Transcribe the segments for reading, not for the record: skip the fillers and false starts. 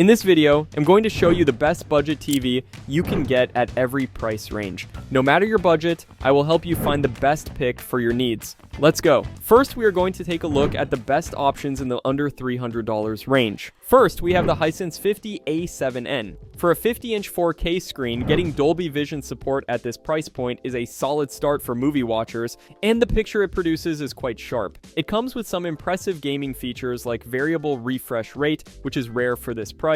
In this video, I'm going to show you the best budget TV you can get at every price range. No matter your budget, I will help you find the best pick for your needs. Let's go. First, we are going to take a look at the best options in the under $300 range. First, we have the Hisense 50A7N. For a 50-inch 4K screen, getting Dolby Vision support at this price point is a solid start for movie watchers, and the picture it produces is quite sharp. It comes with some impressive gaming features like variable refresh rate, which is rare for this price,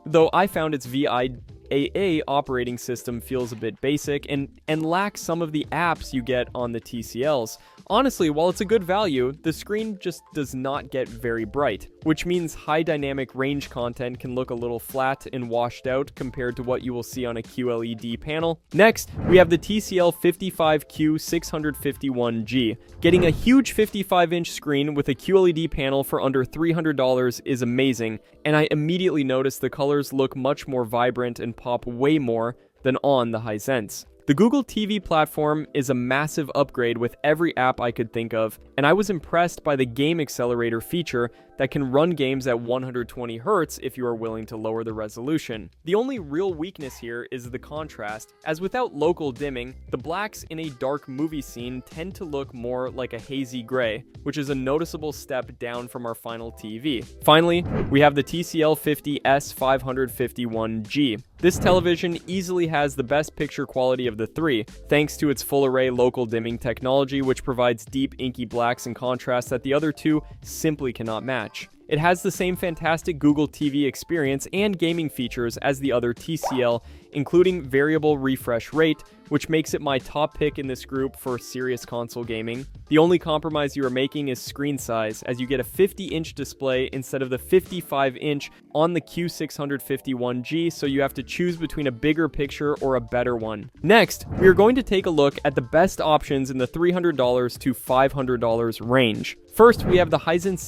though I found its VIA operating system feels a bit basic and lacks some of the apps you get on the TCLs. Honestly, while it's a good value, the screen just does not get very bright, which means high dynamic range content can look a little flat and washed out compared to what you will see on a QLED panel. Next, we have the TCL 55Q651G. Getting a huge 55-inch screen with a QLED panel for under $300 is amazing, and I immediately noticed the colors look much more vibrant and pop way more than on the Hisense. The Google TV platform is a massive upgrade with every app I could think of, and I was impressed by the game accelerator feature that can run games at 120 Hz if you are willing to lower the resolution. The only real weakness here is the contrast, as without local dimming, the blacks in a dark movie scene tend to look more like a hazy gray, which is a noticeable step down from our final TV. Finally, we have the TCL 50S551G. This television easily has the best picture quality of the three, thanks to its full array local dimming technology, which provides deep inky blacks and contrast that the other two simply cannot match. It has the same fantastic Google TV experience and gaming features as the other TCL, including variable refresh rate, which makes it my top pick in this group for serious console gaming. The only compromise you are making is screen size, as you get a 50-inch display instead of the 55-inch on the Q651G, so you have to choose between a bigger picture or a better one. Next, we are going to take a look at the best options in the $300 to $500 range. First, we have the Hisense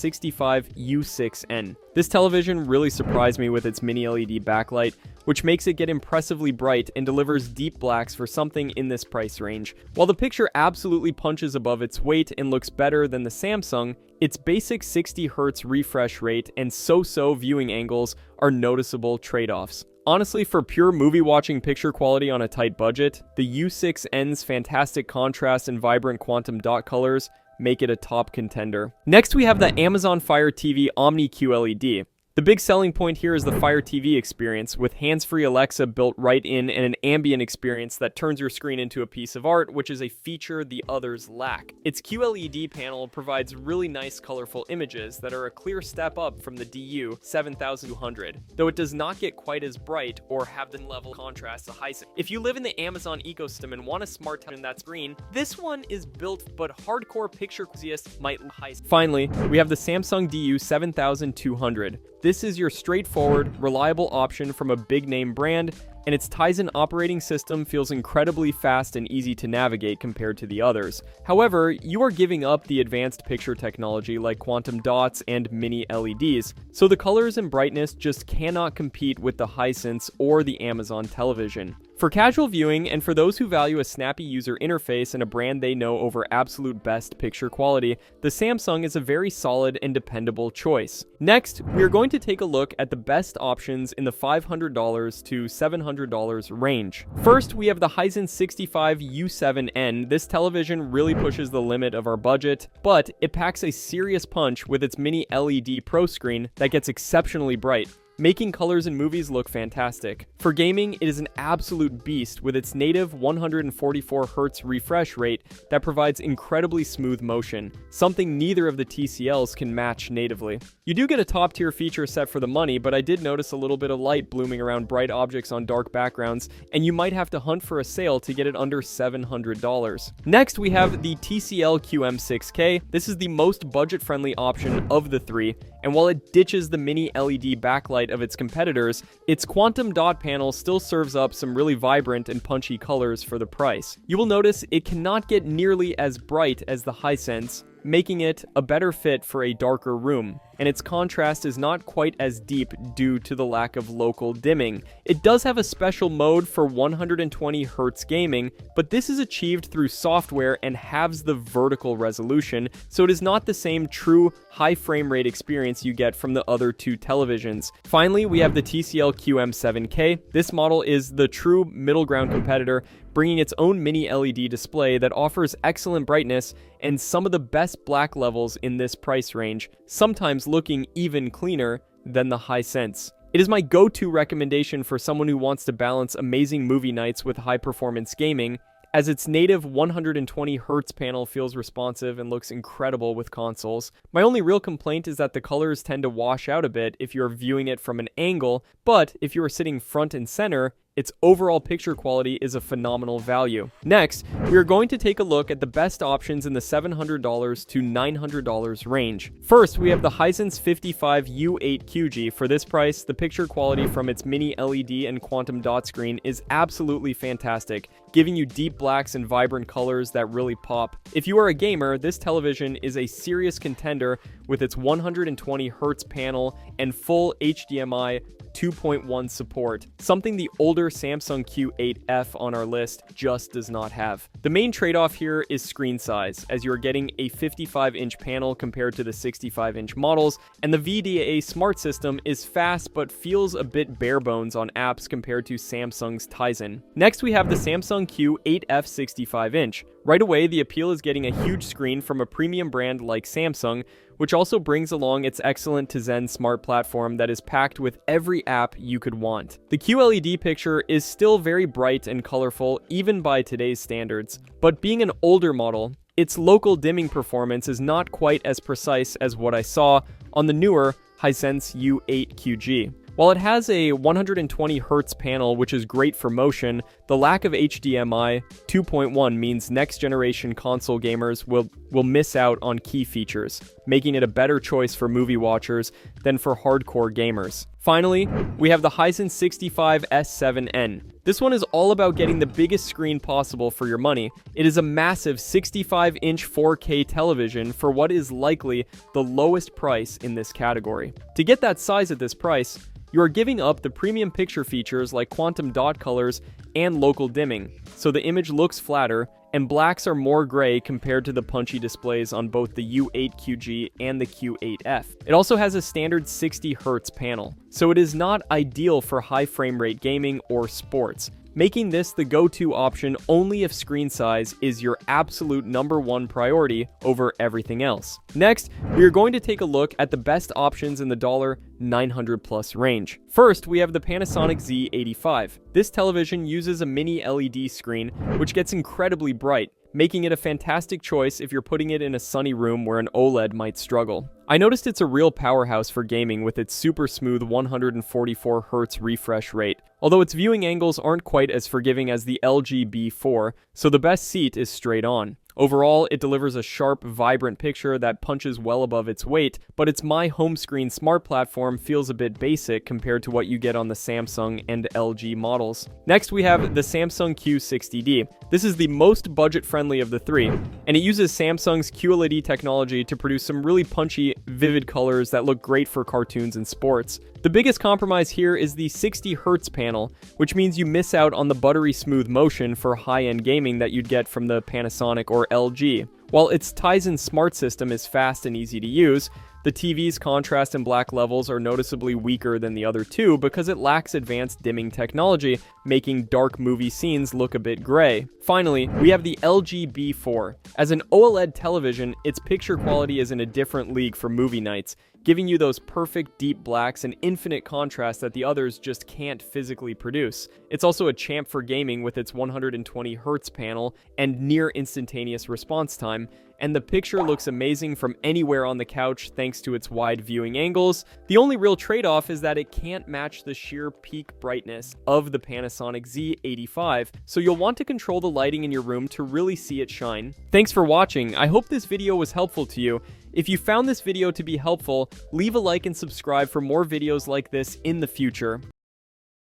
65U6N. This television really surprised me with its mini LED backlight, which makes it get impressively bright and delivers deep blacks for something in this price range. While the picture absolutely punches above its weight and looks better than the Samsung, its basic 60 Hz refresh rate and so-so viewing angles are noticeable trade-offs. Honestly, for pure movie watching picture quality on a tight budget, the U6N's fantastic contrast and vibrant quantum dot colors make it a top contender. Next, we have the Amazon Fire TV Omni QLED. The big selling point here is the Fire TV experience, with hands-free Alexa built right in and an ambient experience that turns your screen into a piece of art, which is a feature the others lack. Its QLED panel provides really nice colorful images that are a clear step up from the DU 7200, though it does not get quite as bright or have the level contrast to Hisense. If you live in the Amazon ecosystem and want a smart touch in that screen, this one is built, but hardcore picture enthusiasts might Hisense. Finally, we have the Samsung DU 7200. This is your straightforward, reliable option from a big-name brand, and its Tizen operating system feels incredibly fast and easy to navigate compared to the others. However, you are giving up the advanced picture technology like quantum dots and mini LEDs, so the colors and brightness just cannot compete with the Hisense or the Amazon television. For casual viewing, and for those who value a snappy user interface and a brand they know over absolute best picture quality, the Samsung is a very solid and dependable choice. Next, we are going to take a look at the best options in the $500 to $700 range. First, we have the Hisense 65U7N. This television really pushes the limit of our budget, but it packs a serious punch with its mini LED Pro screen that gets exceptionally bright, making colors in movies look fantastic. For gaming, it is an absolute beast with its native 144 Hz refresh rate that provides incredibly smooth motion, something neither of the TCLs can match natively. You do get a top-tier feature set for the money, but I did notice a little bit of light blooming around bright objects on dark backgrounds, and you might have to hunt for a sale to get it under $700. Next, we have the TCL QM6K. This is the most budget-friendly option of the three, and while it ditches the mini LED backlight of its competitors, its quantum dot panel still serves up some really vibrant and punchy colors for the price. You will notice it cannot get nearly as bright as the Hisense, making it a better fit for a darker room. and its contrast is not quite as deep due to the lack of local dimming. It does have a special mode for 120Hz gaming, but this is achieved through software and halves the vertical resolution, so it is not the same true high frame rate experience you get from the other two televisions. Finally, we have the TCL QM7K. This model is the true middle ground competitor, bringing its own mini LED display that offers excellent brightness and some of the best black levels in this price range, sometimes looking even cleaner than the Hisense. It is my go-to recommendation for someone who wants to balance amazing movie nights with high-performance gaming, as its native 120Hz panel feels responsive and looks incredible with consoles. My only real complaint is that the colors tend to wash out a bit if you're viewing it from an angle, but if you are sitting front and center, its overall picture quality is a phenomenal value. Next, we are going to take a look at the best options in the $700 to $900 range. First, we have the Hisense 55U8QG. For this price, the picture quality from its mini LED and quantum dot screen is absolutely fantastic, giving you deep blacks and vibrant colors that really pop. If you are a gamer, this television is a serious contender with its 120Hz panel and full HDMI 2.1 support, something the older Samsung Q8F on our list just does not have. The main trade-off here is screen size, as you are getting a 55-inch panel compared to the 65-inch models, and the VDA Smart System is fast but feels a bit bare bones on apps compared to Samsung's Tizen. Next, we have the Samsung Q8F 65-inch. Right away, the appeal is getting a huge screen from a premium brand like Samsung, which also brings along its excellent Tizen smart platform that is packed with every app you could want. The QLED picture is still very bright and colorful, even by today's standards, but being an older model, its local dimming performance is not quite as precise as what I saw on the newer Hisense U8QG. While it has a 120Hz panel, which is great for motion, the lack of HDMI 2.1 means next-generation console gamers will miss out on key features, making it a better choice for movie watchers than for hardcore gamers. Finally, we have the Hisense 65S7N. This one is all about getting the biggest screen possible for your money. It is a massive 65-inch 4K television for what is likely the lowest price in this category. To get that size at this price, you are giving up the premium picture features like quantum dot colors and local dimming, so the image looks flatter, and blacks are more gray compared to the punchy displays on both the U8QG and the Q8F. It also has a standard 60Hz panel, so it is not ideal for high frame rate gaming or sports, making this the go-to option only if screen size is your absolute #1 priority over everything else. Next, we are going to take a look at the best options in the $900 plus range. First, we have the Panasonic Z85. This television uses a mini LED screen, which gets incredibly bright, making it a fantastic choice if you're putting it in a sunny room where an OLED might struggle. I noticed it's a real powerhouse for gaming with its super smooth 144Hz refresh rate, although its viewing angles aren't quite as forgiving as the LG B4, so the best seat is straight on. Overall, it delivers a sharp, vibrant picture that punches well above its weight, but its My Home Screen smart platform feels a bit basic compared to what you get on the Samsung and LG models. Next, we have the Samsung Q60D. This is the most budget-friendly of the three, and it uses Samsung's QLED technology to produce some really punchy, vivid colors that look great for cartoons and sports. The biggest compromise here is the 60Hz panel, which means you miss out on the buttery smooth motion for high-end gaming that you'd get from the Panasonic or LG. While its Tizen smart system is fast and easy to use, the TV's contrast and black levels are noticeably weaker than the other two because it lacks advanced dimming technology, making dark movie scenes look a bit gray. Finally, we have the LG B4. As an OLED television, its picture quality is in a different league for movie nights, giving you those perfect deep blacks and infinite contrast that the others just can't physically produce. It's also a champ for gaming with its 120Hz panel and near instantaneous response time, and the picture looks amazing from anywhere on the couch thanks to its wide viewing angles. The only real trade-off is that it can't match the sheer peak brightness of the Panasonic Z85, so you'll want to control the lighting in your room to really see it shine. Thanks for watching. I hope this video was helpful to you. If you found this video to be helpful, leave a like and subscribe for more videos like this in the future.